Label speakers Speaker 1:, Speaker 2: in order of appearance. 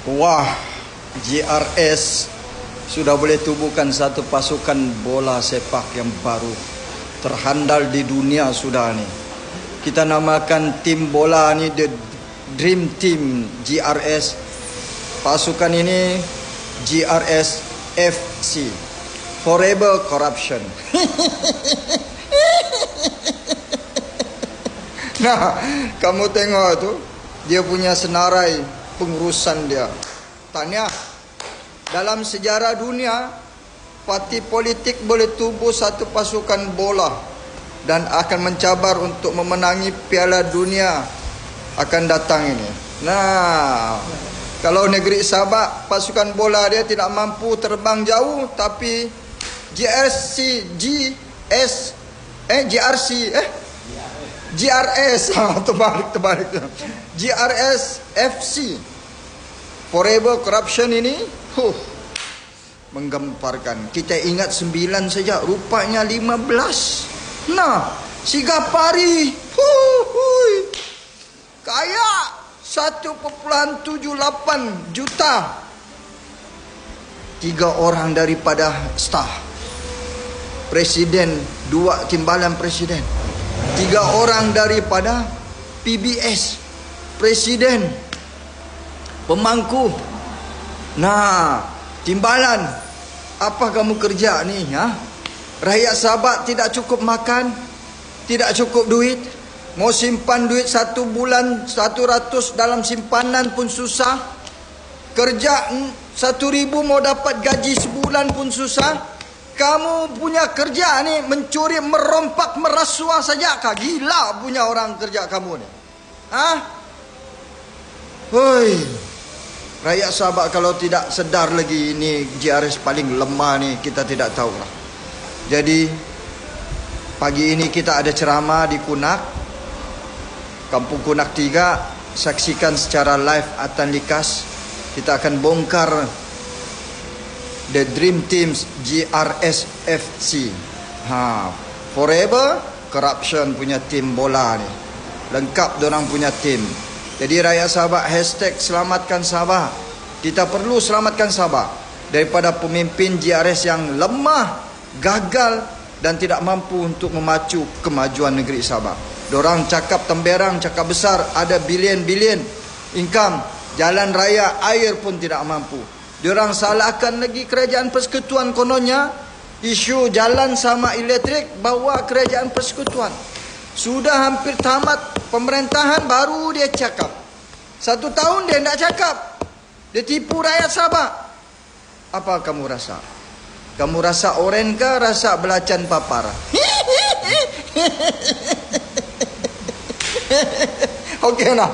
Speaker 1: Wah, GRS sudah boleh tubuhkan satu pasukan bola sepak yang baru, terhandal di dunia sudah ni. Kita namakan tim bola ni The Dream Team GRS. Pasukan ini GRS FC, Forever Corruption. Nah, kamu tengok tu, dia punya senarai pengurusan dia. Tanya, dalam sejarah dunia, parti politik boleh tubuh satu pasukan bola dan akan mencabar untuk memenangi Piala Dunia akan datang ini. Nah, kalau negeri Sabah, pasukan bola dia tidak mampu terbang jauh, tapi GRS terbalik GRS FC Forever Corruption ini menggemparkan. Kita ingat 9 saja, rupanya 15. Nah, Sigapari kaya 1,78 juta. 3 orang daripada staf presiden, 2 timbalan presiden, 3 orang daripada PBS, presiden, pemangku. Nah, timbalan, apa kamu kerja ni? Rakyat Sabah tidak cukup makan, tidak cukup duit. Mau simpan duit 1 bulan 100 dalam simpanan pun susah. Kerja 1,000 mau dapat gaji sebulan pun susah. Kamu punya kerja ni mencuri, merompak, merasuah saja kah? Gila punya orang kerja kamu ni. Hoi. Rakyat Sabah kalau tidak sedar lagi ini GRS paling lemah ni, kita tidak tahu lah. Jadi pagi ini kita ada ceramah di Kunak, Kampung Kunak 3. Saksikan secara live Atan Likas. Kita akan bongkar The Dream Teams GRS FC. Forever Corruption punya tim bola ni. Lengkap dorang punya tim. Jadi rakyat Sabah, hashtag selamatkan Sabah. Kita perlu selamatkan Sabah daripada pemimpin GRS yang lemah, gagal dan tidak mampu untuk memacu kemajuan negeri Sabah. Dorang cakap temberang, cakap besar, ada bilion-bilion income, jalan raya, air pun tidak mampu. Diorang salahkan lagi kerajaan persekutuan, kononnya isu jalan sama elektrik bawa kerajaan persekutuan. Sudah hampir tamat pemerintahan baru dia cakap. 1 tahun dia tidak cakap. Dia tipu rakyat Sabah. Apa kamu rasa? Kamu rasa oren ke rasa belacan papar? Okey nah.